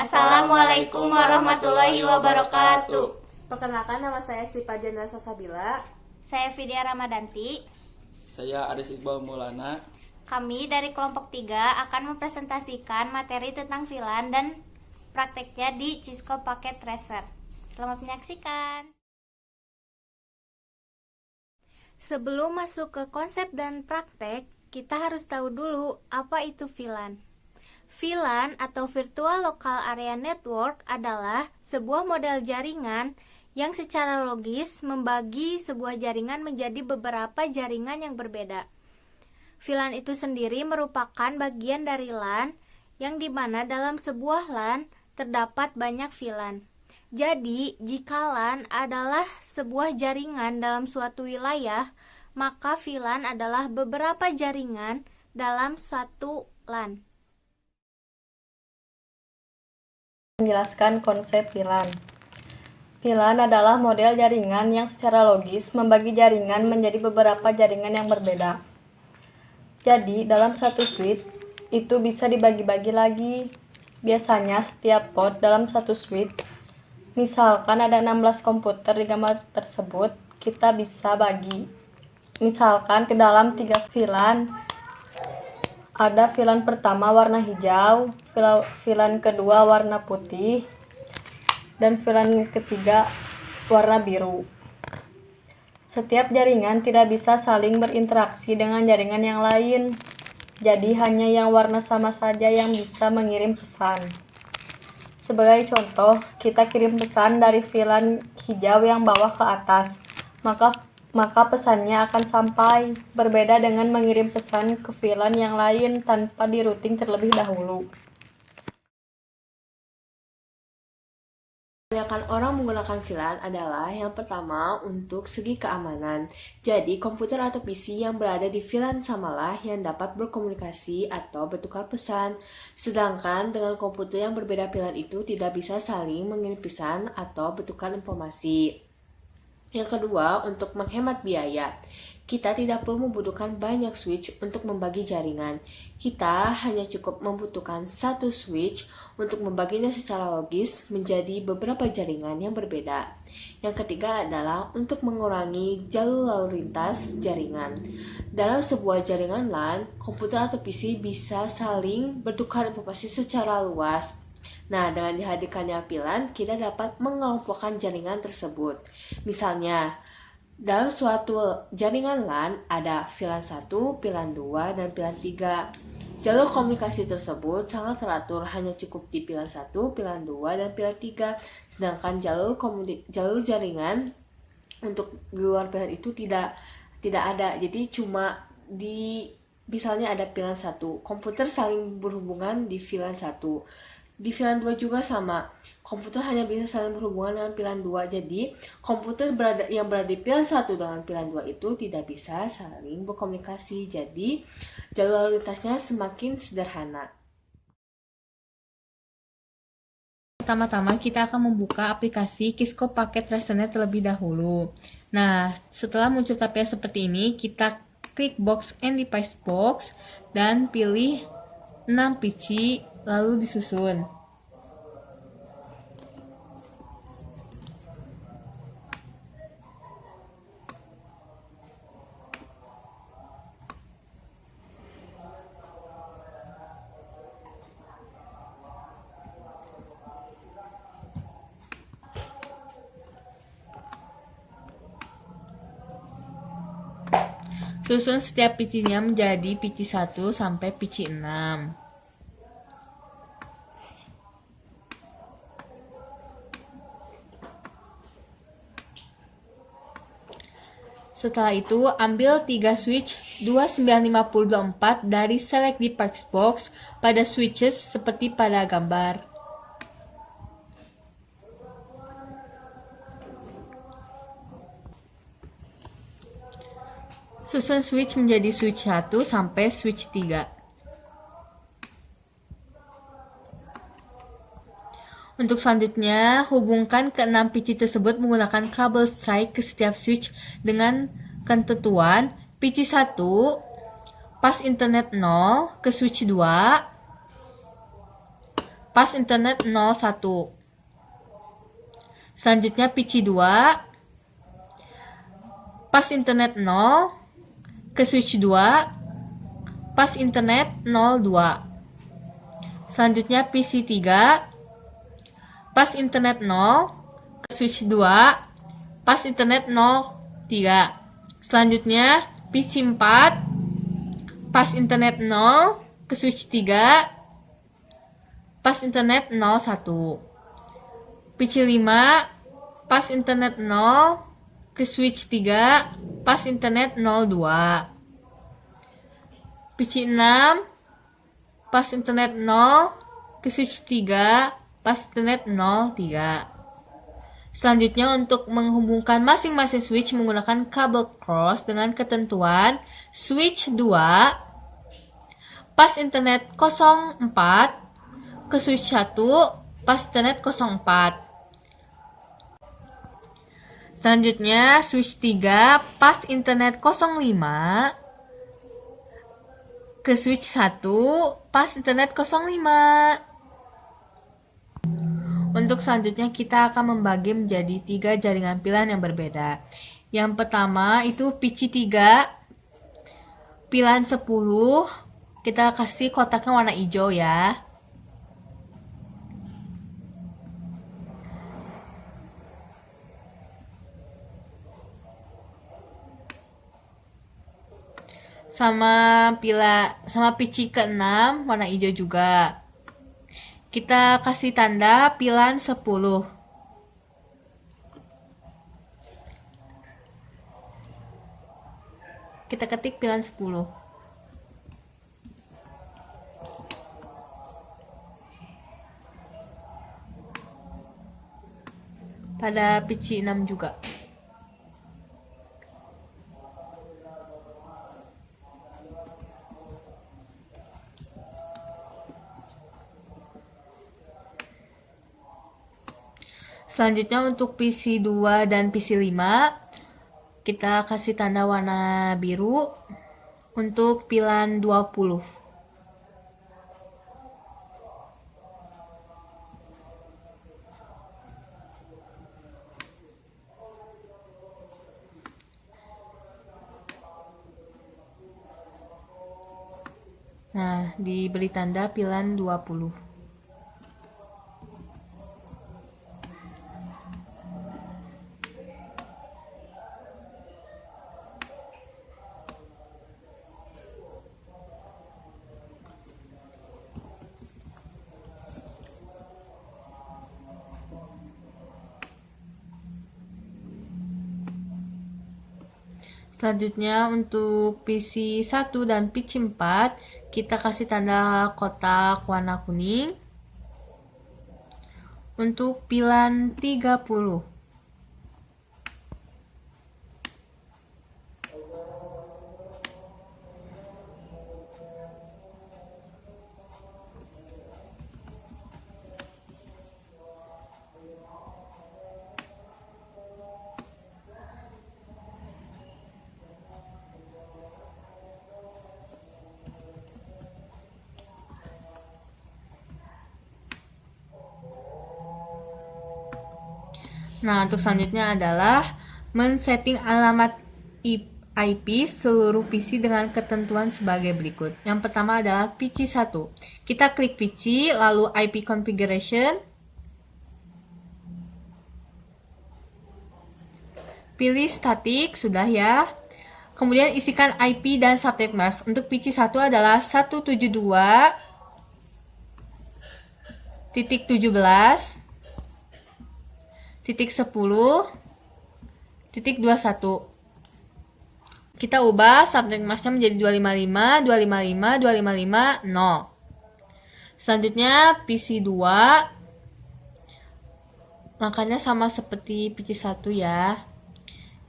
Assalamualaikum warahmatullahi wabarakatuh. Perkenalkan, nama saya Sipa Jendra Sasabila. Saya Vidya Ramadanti. Saya Aris Iqbal Maulana. Kami dari kelompok 3 akan mempresentasikan materi tentang VLAN dan prakteknya di Cisco Packet Tracer. Selamat menyaksikan. Sebelum masuk ke konsep dan praktek, kita harus tahu dulu apa itu VLAN. VLAN atau Virtual Local Area Network adalah sebuah model jaringan yang secara logis membagi sebuah jaringan menjadi beberapa jaringan yang berbeda. VLAN itu sendiri merupakan bagian dari LAN, yang dimana dalam sebuah LAN terdapat banyak VLAN. Jadi, jika LAN adalah sebuah jaringan dalam suatu wilayah, maka VLAN adalah beberapa jaringan dalam suatu LAN. Menjelaskan konsep VLAN. VLAN adalah model jaringan yang secara logis membagi jaringan menjadi beberapa jaringan yang berbeda. Jadi, dalam satu switch, itu bisa dibagi-bagi lagi. Biasanya setiap port dalam satu switch, misalkan ada 16 komputer di gambar tersebut, kita bisa bagi. Misalkan ke dalam 3 VLAN, ada VLAN pertama warna hijau, VLAN kedua warna putih, dan VLAN ketiga warna biru. Setiap jaringan tidak bisa saling berinteraksi dengan jaringan yang lain, jadi hanya yang warna sama saja yang bisa mengirim pesan. Sebagai contoh, kita kirim pesan dari VLAN hijau yang bawah ke atas, maka pesannya akan sampai, berbeda dengan mengirim pesan ke VLAN yang lain tanpa di-routing terlebih dahulu. Kebanyakan orang menggunakan VLAN adalah yang pertama untuk segi keamanan. Jadi, komputer atau PC yang berada di VLAN samalah yang dapat berkomunikasi atau bertukar pesan. Sedangkan dengan komputer yang berbeda VLAN itu tidak bisa saling mengirim pesan atau bertukar informasi. Yang kedua, untuk menghemat biaya. Kita tidak perlu membutuhkan banyak switch untuk membagi jaringan. Kita hanya cukup membutuhkan satu switch untuk membaginya secara logis menjadi beberapa jaringan yang berbeda. Yang ketiga adalah untuk mengurangi jalur lalu lintas jaringan. Dalam sebuah jaringan LAN, komputer atau PC bisa saling bertukar informasi secara luas. Nah, dengan dihadirkannya VLAN, kita dapat mengelompokkan jaringan tersebut. Misalnya, dalam suatu jaringan LAN ada VLAN 1, VLAN 2, dan VLAN 3. Jalur komunikasi tersebut sangat teratur, hanya cukup di VLAN 1, VLAN 2, dan VLAN 3. Sedangkan jalur jaringan untuk di luar VLAN itu tidak ada. Jadi cuma misalnya ada VLAN 1, komputer saling berhubungan di VLAN 1. Di VLAN 2 juga sama, komputer hanya bisa saling berhubungan dengan VLAN 2. Jadi, komputer yang berada di VLAN 1 dengan VLAN 2 itu tidak bisa saling berkomunikasi. Jadi, jalur lalu lintasnya semakin sederhana. Pertama-tama kita akan membuka aplikasi Cisco Packet Tracer terlebih dahulu. Nah, setelah muncul tampilan seperti ini, kita klik box and device box dan pilih 6 PC lalu disusun. Susun setiap PC-nya menjadi PC 1 sampai PC 6. Setelah itu, ambil 3 switch 295024 dari select device box pada switches seperti pada gambar. Susun switch menjadi switch 1 sampai switch 3. Untuk selanjutnya, hubungkan ke-6 PC tersebut menggunakan kabel strike ke setiap switch dengan ketentuan PC 1 pas internet 0 ke switch 2, pas internet 01. Selanjutnya PC 2, pas internet 0, ke switch 2, pas internet 02. Selanjutnya PC 3, pas internet 0, ke switch 2, pas internet 03. Selanjutnya PC 4, pas internet 0, ke switch 3, pas internet 01. PC 5, pas internet 0, ke switch 3, pas internet 02. PC 6, pas internet 0, ke switch 3, pas internet 03. Selanjutnya untuk menghubungkan masing-masing switch menggunakan kabel cross dengan ketentuan switch 2, pas internet 04, ke switch 1, pas internet 04. Selanjutnya switch 3, pas internet 05, ke switch 1, pas internet 05. Untuk selanjutnya kita akan membagi menjadi 3 jaringan pilihan yang berbeda. Yang pertama itu PC 3, pilihan 10, kita kasih kotaknya warna hijau ya. Sama PC ke-6 warna hijau juga. Kita kasih tanda pilihan 10. Kita ketik pilihan 10. Pada PC 6 juga. Selanjutnya untuk PC 2 dan PC 5 kita kasih tanda warna biru untuk pilihan 20. Nah, diberi tanda pilihan 20. Selanjutnya untuk PC 1 dan PC 4 kita kasih tanda kotak warna kuning untuk pilihan 30. Nah, untuk selanjutnya adalah men-setting alamat IP seluruh PC dengan ketentuan sebagai berikut. Yang pertama adalah PC 1. Kita klik PC, lalu IP configuration. Pilih static, sudah ya. Kemudian isikan IP dan subnet mask. Untuk PC 1 adalah 172.17 .10.21. Kita ubah subnet masknya menjadi 255, 255, 255, 0. Selanjutnya PC 2. Langkahnya sama seperti PC 1 ya.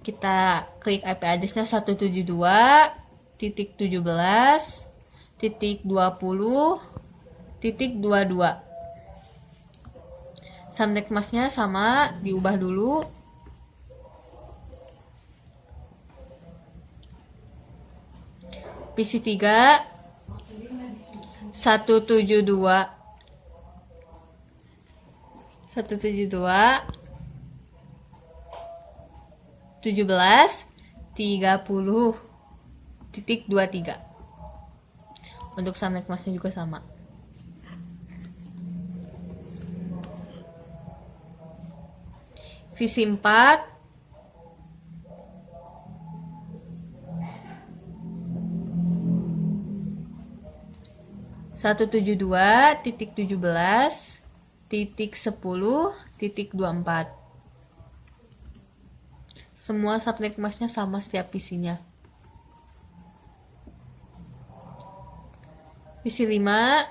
Kita klik IP address-nya 172.17.20.22. Subnet masknya sama, diubah dulu. PC 3 172 172 17 30.23. Untuk subnet masknya juga sama. Visi 4 172.17.10.24. Semua subnet masknya sama setiap visinya. Visi 5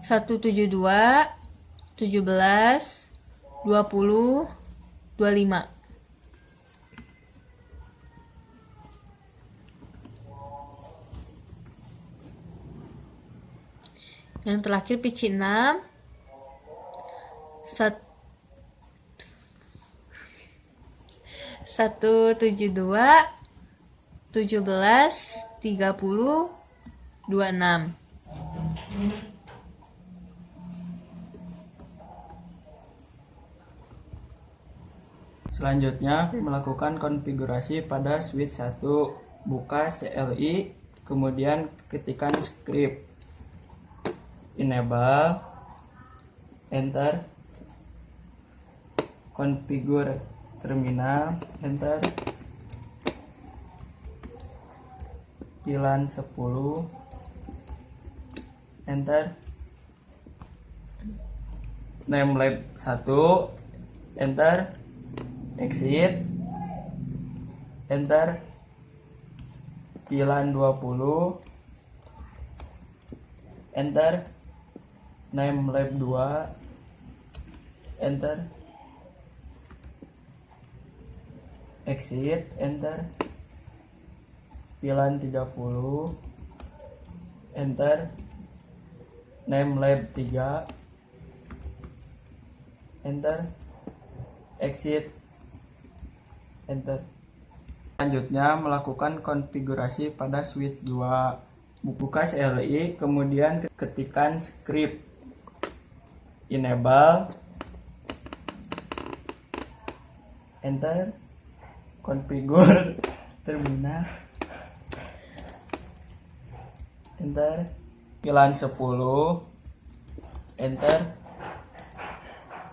172 17 20 25. Yang terakhir PC 6 172 17 30 26. Selanjutnya, melakukan konfigurasi pada switch 1. Buka CLI, kemudian ketikkan script. Enable, enter. Configure terminal, enter. VLAN 10, enter. Namelab 1, enter. Exit, enter. VLAN 20, enter. Namelab 2, enter. Exit, enter. VLAN 30, enter. Namelab 3, enter. Exit, enter. Selanjutnya melakukan konfigurasi pada switch 2. Buka CLI, kemudian ketikkan script. Enable, enter. Configure terminal, enter. VLAN 10, enter.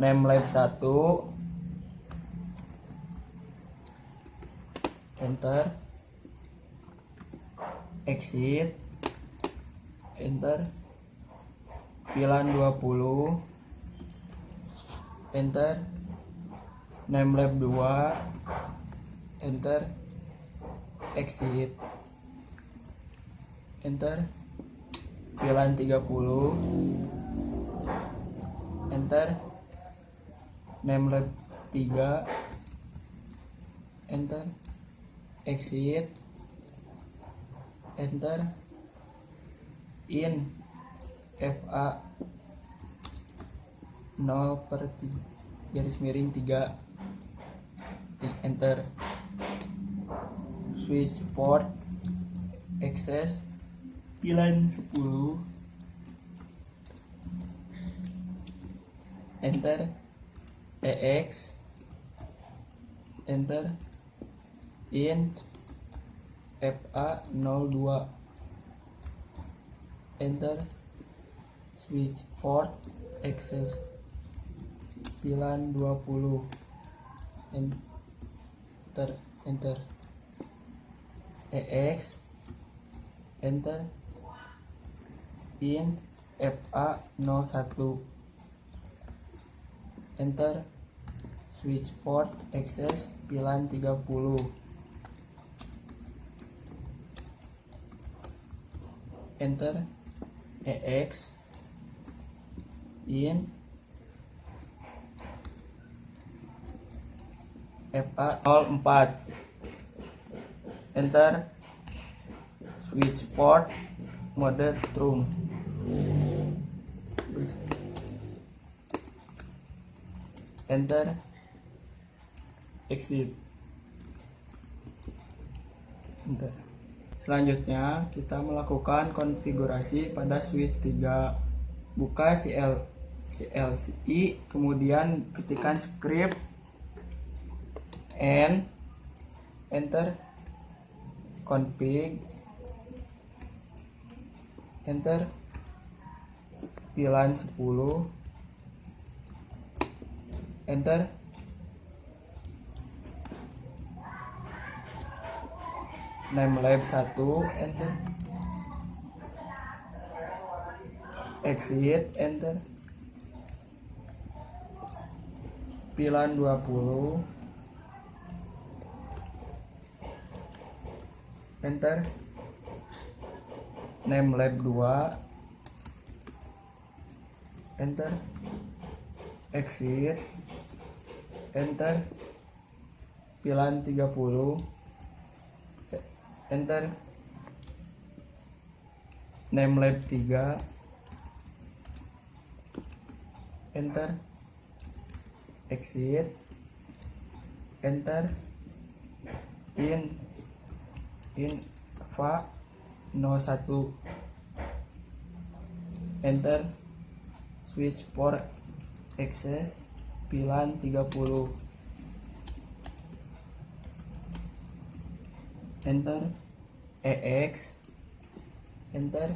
Namelab 1, enter. Exit, enter. VLAN 20, enter. Namelab 2, enter. Exit, enter. VLAN 30, enter. Namelab 3, enter. Exit, enter. In FA 0/3, enter. Switch port access VLAN 10, enter. EX, enter. In FA 02, enter. Switch port access VLAN 20, enter. EX, enter. In FA 01, enter. Switch port access VLAN 30, enter. EX, in FA 04, enter. Switch port mode true, enter. Exit, enter. Selanjutnya, kita melakukan konfigurasi pada switch 3. Buka CLI, kemudian ketikkan script and enter config, enter VLAN 10, enter namelab 1, enter exit, enter VLAN 20, enter namelab 2, enter exit, enter VLAN 30, enter namelab 3, enter exit, enter infa 01, enter switch port access VLAN 30, enter ex, enter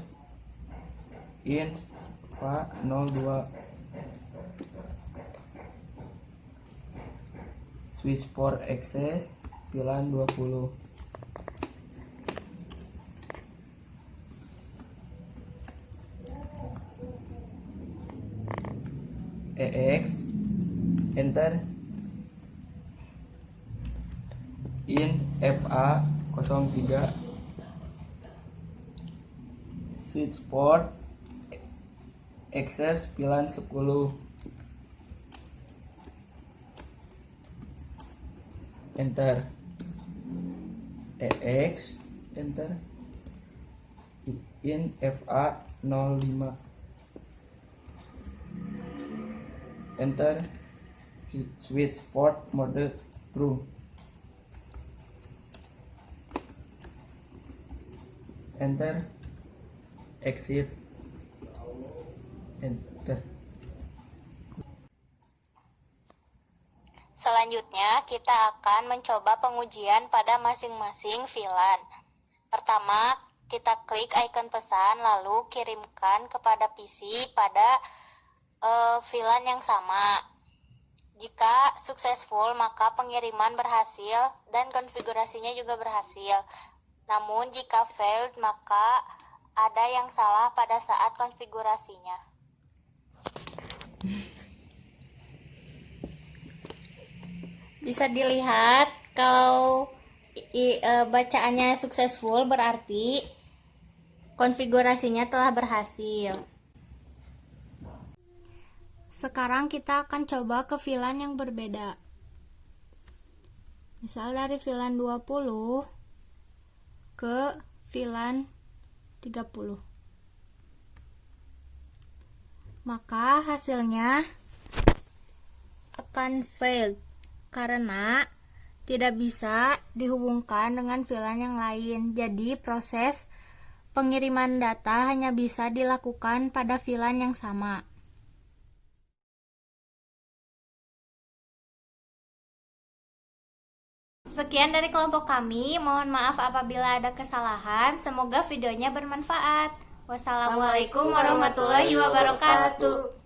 infa 02, switch port access VLAN 20, ex, enter infa 03, switch port access VLAN 10, enter ex, enter infa 05, enter switch port mode true, enter exit, enter. Selanjutnya, kita akan mencoba pengujian pada masing-masing VLAN. Pertama, kita klik icon pesan, lalu kirimkan kepada PC pada VLAN yang sama. Jika successful, maka pengiriman berhasil dan konfigurasinya juga berhasil. Namun, jika failed, maka ada yang salah pada saat konfigurasinya. Bisa dilihat kalau bacaannya successful berarti konfigurasinya telah berhasil. Sekarang kita akan coba ke VLAN yang berbeda. Misal dari VLAN 20 ke VLAN 30. Maka hasilnya akan failed karena tidak bisa dihubungkan dengan VLAN yang lain. Jadi proses pengiriman data hanya bisa dilakukan pada VLAN yang sama. Sekian dari kelompok kami, mohon maaf apabila ada kesalahan. Semoga videonya bermanfaat. Wassalamualaikum warahmatullahi wabarakatuh.